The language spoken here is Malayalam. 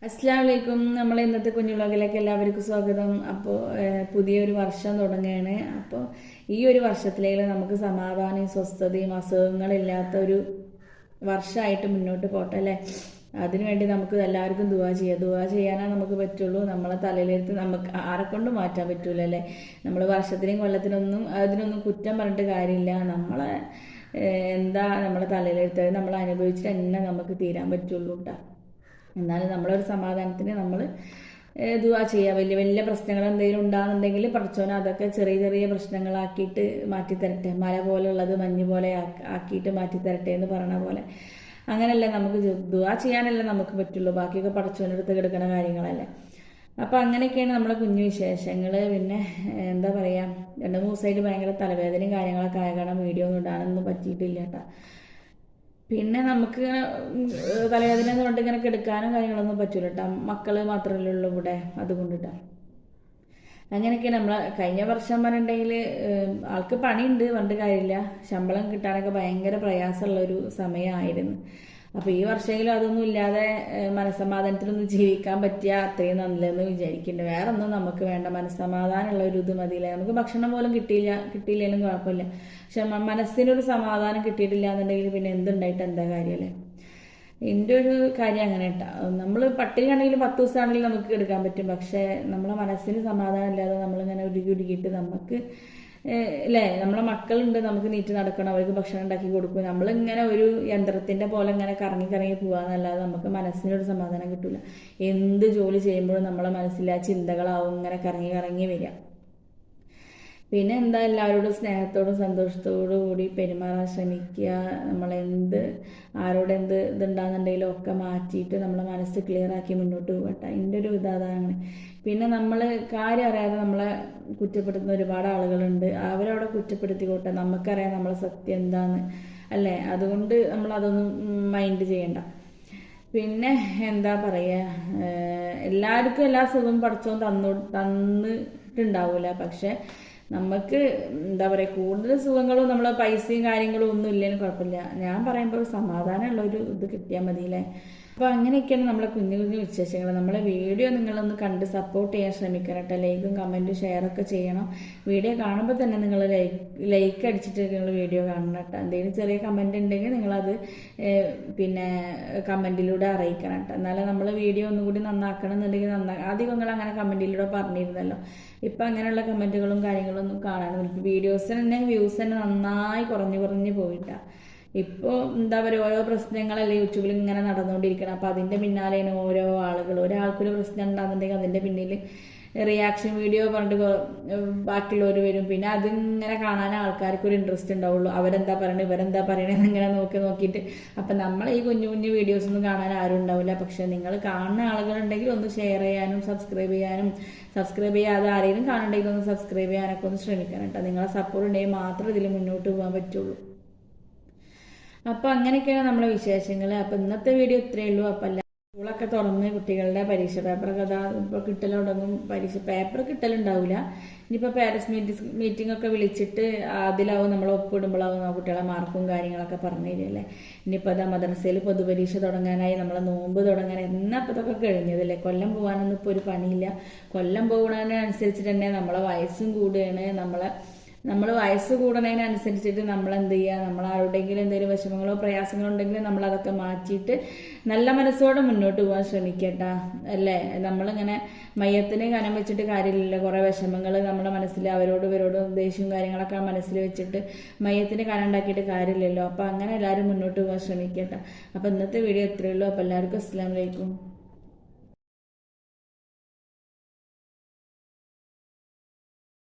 അസ്സലാമു അലൈക്കും. നമ്മൾ ഇന്നത്തെ കുഞ്ഞു വ്ളോഗിലേക്ക് എല്ലാവർക്കും സ്വാഗതം. അപ്പോൾ പുതിയൊരു വർഷം തുടങ്ങുകയാണ്. അപ്പോൾ ഈ ഒരു വർഷത്തിലേക്ക് നമുക്ക് സമാധാനവും സ്വസ്ഥതയും അസുഖങ്ങളില്ലാത്ത ഒരു വർഷമായിട്ട് മുന്നോട്ട് പോട്ടെ അല്ലേ. അതിനുവേണ്ടി നമുക്ക് എല്ലാവർക്കും ദുആ ചെയ്യാം. ദുആ ചെയ്യാനേ നമുക്ക് പറ്റുള്ളൂ. നമ്മളെ തലയിലെടുത്ത് നമുക്ക് ആരെക്കൊണ്ട് മാറ്റാൻ പറ്റൂല അല്ലേ. നമ്മൾ വർഷത്തിനും കൊല്ലത്തിനൊന്നും അതിനൊന്നും കുറ്റം പറഞ്ഞിട്ട് കാര്യമില്ല. നമ്മളെ എന്താ നമ്മളെ തലയിലെടുത്ത് നമ്മൾ അനുഭവിച്ചിട്ട് തന്നെ നമുക്ക് തീരാൻ പറ്റുള്ളൂ കേട്ടോ. എന്നാലും നമ്മളൊരു സമാധാനത്തിന് നമ്മൾ ദുആ ചെയ്യുക. വലിയ വലിയ പ്രശ്നങ്ങൾ എന്തെങ്കിലും ഉണ്ടാകുന്നുണ്ടെങ്കിൽ പടച്ചോനെ അതൊക്കെ ചെറിയ ചെറിയ പ്രശ്നങ്ങളാക്കിയിട്ട് മാറ്റിത്തരട്ടെ, മല പോലുള്ളത് മഞ്ഞ് പോലെ ആക്കിയിട്ട് മാറ്റിത്തരട്ടെ എന്ന് പറയണ പോലെ. അങ്ങനെയല്ലേ നമുക്ക് ദുആ ചെയ്യാനല്ലേ നമുക്ക് പറ്റുള്ളൂ. ബാക്കിയൊക്കെ പടച്ചോനെടുത്ത് കിടക്കുന്ന കാര്യങ്ങളല്ലേ. അപ്പോൾ അങ്ങനെയൊക്കെയാണ് നമ്മളെ കുഞ്ഞു വിശേഷങ്ങൾ. പിന്നെ എന്താ പറയുക, 2-3 ദിവസമായിട്ട് ഭയങ്കര തലവേദനയും കാര്യങ്ങളൊക്കെ ആയ കാരണം വീഡിയോ ഒന്നും ഇടാനൊന്നും പറ്റിയിട്ടില്ല കേട്ടോ. പിന്നെ നമുക്ക് തലവേദന കൊണ്ട് ഇങ്ങനെ കിടക്കാനും കാര്യങ്ങളൊന്നും പറ്റൂല കേട്ടോ. മക്കൾ മാത്രമല്ലേ ഉള്ളൂ ഇവിടെ, അതുകൊണ്ടിട്ടാണ്. അങ്ങനെയൊക്കെ നമ്മൾ കഴിഞ്ഞ വർഷം പറഞ്ഞിട്ടുണ്ടെങ്കിൽ ആൾക്ക് പണിയുണ്ട് പറഞ്ഞിട്ട് കാര്യമില്ല, ശമ്പളം കിട്ടാനൊക്കെ ഭയങ്കര പ്രയാസമുള്ളൊരു സമയമായിരുന്നു. അപ്പോൾ ഈ വർഷമെങ്കിലും അതൊന്നും ഇല്ലാതെ മനസ്സമാധാനത്തിലൊന്നും ജീവിക്കാൻ പറ്റിയ അത്രയും നല്ലതെന്ന് വിചാരിക്കുന്നുണ്ട്. വേറെ ഒന്നും നമുക്ക് വേണ്ട, മനസ്സമാധാനമുള്ള ഒരു ഇത് മതിയില്ലേ. നമുക്ക് ഭക്ഷണം പോലും കിട്ടിയില്ലെങ്കിലും കുഴപ്പമില്ല. പക്ഷെ മനസ്സിനൊരു സമാധാനം കിട്ടിയിട്ടില്ല എന്നുണ്ടെങ്കിൽ പിന്നെ എന്തുണ്ടായിട്ട് എന്താ കാര്യമല്ലേ. എൻ്റെ ഒരു കാര്യം അങ്ങനെ കേട്ടോ. നമ്മൾ പട്ടിണിയാണെങ്കിലും 10 ദിവസമാണെങ്കിലും നമുക്ക് എടുക്കാൻ പറ്റും. പക്ഷേ നമ്മളെ മനസ്സിന് സമാധാനം ഇല്ലാതെ നമ്മളിങ്ങനെ ഉരുകിയിട്ട് നമുക്ക് അല്ലേ, നമ്മളെ മക്കളുണ്ട്, നമുക്ക് നീറ്റ് നടക്കണം, അവർക്ക് ഭക്ഷണം ഉണ്ടാക്കി കൊടുക്കും. നമ്മളിങ്ങനെ ഒരു യന്ത്രത്തിൻ്റെ പോലെ ഇങ്ങനെ കറങ്ങി പോകാമെന്നല്ലാതെ നമുക്ക് മനസ്സിനൊരു സമാധാനം കിട്ടില്ല. എന്ത് ജോലി ചെയ്യുമ്പോഴും നമ്മളെ മനസ്സിൽ ആ ചിന്തകളാവും ഇങ്ങനെ കറങ്ങി വരിക. പിന്നെ എന്താ, എല്ലാവരോടും സ്നേഹത്തോടും സന്തോഷത്തോടും കൂടി പെരുമാറാൻ ശ്രമിക്കുക. ആരോട് എന്ത് ഇതുണ്ടാകുന്നുണ്ടെങ്കിലും ഒക്കെ മാറ്റിയിട്ട് നമ്മളെ മനസ്സ് ക്ലിയർ ആക്കി മുന്നോട്ട് പോകട്ടെ. എൻ്റെ ഒരു ഇതാണ്. പിന്നെ നമ്മൾ കാര്യം അറിയാതെ നമ്മളെ കുറ്റപ്പെടുത്തുന്ന ഒരുപാട് ആളുകളുണ്ട്. അവരവിടെ കുറ്റപ്പെടുത്തിക്കോട്ടെ, നമുക്കറിയാം നമ്മളെ സത്യം എന്താന്ന് അല്ലേ. അതുകൊണ്ട് നമ്മളതൊന്നും മൈൻഡ് ചെയ്യണ്ട. പിന്നെ എന്താ പറയുക, എല്ലാവർക്കും എല്ലാ സുഖം പഠിച്ചോന്ന് തന്നിട്ടുണ്ടാവില്ല. പക്ഷെ നമുക്ക് എന്താ പറയുക, കൂടുതൽ സുഖങ്ങളും നമ്മളെ പൈസയും കാര്യങ്ങളും ഒന്നും ഇല്ലെങ്കിലും കുഴപ്പമില്ല. ഞാൻ പറയുമ്പോൾ സമാധാനമുള്ളൊരു ഇത് കിട്ടിയാൽ മതിയില്ലേ. അപ്പോൾ അങ്ങനെയൊക്കെയാണ് നമ്മളെ കുഞ്ഞു വിശേഷങ്ങൾ. നമ്മളെ വീഡിയോ നിങ്ങളൊന്ന് കണ്ട് സപ്പോർട്ട് ചെയ്യാൻ ശ്രമിക്കണം കേട്ടോ. ലൈക്കും കമൻറ്റും ഷെയറൊക്കെ ചെയ്യണം. വീഡിയോ കാണുമ്പോൾ തന്നെ നിങ്ങൾ ലൈക്ക് അടിച്ചിട്ട് നിങ്ങൾ വീഡിയോ കാണണം കേട്ടോ. എന്തെങ്കിലും ചെറിയ കമൻറ്റ് ഉണ്ടെങ്കിൽ നിങ്ങളത് പിന്നെ കമൻറ്റിലൂടെ അറിയിക്കണം കേട്ടോ. എന്നാലും നമ്മൾ വീഡിയോ ഒന്നും കൂടി നന്നാക്കണം എന്നുണ്ടെങ്കിൽ ആദ്യം നിങ്ങൾ അങ്ങനെ കമൻറ്റിലൂടെ പറഞ്ഞിരുന്നല്ലോ. ഇപ്പം അങ്ങനെയുള്ള കമൻറ്റുകളും കാര്യങ്ങളൊന്നും കാണാൻ വീഡിയോസിന് തന്നെ വ്യൂസ് തന്നെ നന്നായി കുറഞ്ഞു പോയിട്ടാണ്. ഇപ്പോൾ എന്താ പറയുക, ഓരോ പ്രശ്നങ്ങളല്ലേ യൂട്യൂബിൽ ഇങ്ങനെ നടന്നുകൊണ്ടിരിക്കണം. അപ്പോൾ അതിൻ്റെ പിന്നാലെയാണ് ഓരോ ആളുകൾ. ഒരാൾക്കൊരു പ്രശ്നം ഉണ്ടാകുന്നുണ്ടെങ്കിൽ അതിൻ്റെ പിന്നിൽ റിയാക്ഷൻ വീഡിയോ പറഞ്ഞിട്ട് ബാക്കിയുള്ളവർ വരും. പിന്നെ അതിങ്ങനെ കാണാൻ ആൾക്കാർക്കൊരു ഇൻട്രസ്റ്റ് ഉണ്ടാവുള്ളൂ. അവരെന്താ പറയണത് ഇവരെന്താ പറയണത് ഇങ്ങനെ നോക്കിയിട്ട് അപ്പം നമ്മൾ ഈ കുഞ്ഞു വീഡിയോസ് ഒന്നും കാണാൻ ആരും ഉണ്ടാവില്ല. പക്ഷെ നിങ്ങൾ കാണുന്ന ആളുകളുണ്ടെങ്കിൽ ഒന്ന് ഷെയർ ചെയ്യാനും സബ്സ്ക്രൈബ് ചെയ്യാതെ ആരെങ്കിലും കാണുന്നുണ്ടെങ്കിൽ ഒന്ന് സബ്സ്ക്രൈബ് ചെയ്യാനൊക്കെ ഒന്ന് ശ്രമിക്കണം കേട്ടോ. നിങ്ങളെ സപ്പോർട്ട് ഉണ്ടെങ്കിൽ മാത്രമേ ഇതിൽ മുന്നോട്ട് പോകാൻ പറ്റുള്ളൂ. അപ്പോൾ അങ്ങനെയൊക്കെയാണ് നമ്മളെ വിശേഷങ്ങൾ. അപ്പോൾ ഇന്നത്തെ വീഡിയോ ഇത്രയേ ഉള്ളൂ. അപ്പോൾ സ്കൂളൊക്കെ തുറന്ന് കുട്ടികളുടെ പരീക്ഷ പേപ്പറൊക്കെ ഇപ്പോൾ കിട്ടലുടങ്ങും. പേപ്പർ കിട്ടലുണ്ടാവില്ല. ഇനിയിപ്പോൾ പാരൻസ് മീറ്റിംഗ് ഒക്കെ വിളിച്ചിട്ട് അതിലാവും നമ്മൾ ഒപ്പിടുമ്പോഴാവും കുട്ടികളെ മാർക്കും കാര്യങ്ങളൊക്കെ പറഞ്ഞു തരികയല്ലേ. ഇനിയിപ്പോൾ അതാ മദ്രസയിൽ പൊതുപരീക്ഷ തുടങ്ങാനായി, നമ്മളെ നോമ്പ് തുടങ്ങാൻ എന്നപ്പോൾ ഇതൊക്കെ കഴിഞ്ഞതല്ലേ. കൊല്ലം പോകാനൊന്നും ഇപ്പോൾ ഒരു പണിയില്ല. കൊല്ലം പോകുന്നതിനനുസരിച്ചിട്ട് തന്നെ നമ്മളെ വയസ്സും കൂടുകയാണ്. നമ്മൾ വയസ്സ് കൂടുന്നതിനനുസരിച്ചിട്ട് നമ്മൾ എന്ത് ചെയ്യുക, നമ്മൾ ആരുടെങ്കിലും എന്തെങ്കിലും വിഷമങ്ങളോ പ്രയാസങ്ങളോ ഉണ്ടെങ്കിൽ നമ്മളതൊക്കെ മാറ്റിയിട്ട് നല്ല മനസ്സോടെ മുന്നോട്ട് പോകാൻ ശ്രമിക്കട്ടാ അല്ലേ. നമ്മളിങ്ങനെ മയ്യത്തിന് കനം വെച്ചിട്ട് കാര്യമില്ലല്ലോ. കുറേ വിഷമങ്ങൾ നമ്മുടെ മനസ്സിൽ ഇവരോടും ദേഷ്യവും കാര്യങ്ങളൊക്കെ മനസ്സിൽ വെച്ചിട്ട് മയ്യത്തിന് കനം ഉണ്ടാക്കിയിട്ട് കാര്യമില്ലല്ലോ. അപ്പോൾ അങ്ങനെ എല്ലാവരും മുന്നോട്ട് പോകാൻ ശ്രമിക്കട്ടെ. അപ്പോൾ ഇന്നത്തെ വീഡിയോ ഇത്രയേ ഉള്ളൂ. അപ്പോൾ എല്ലാവർക്കും അസ്സലാമു അലൈക്കും.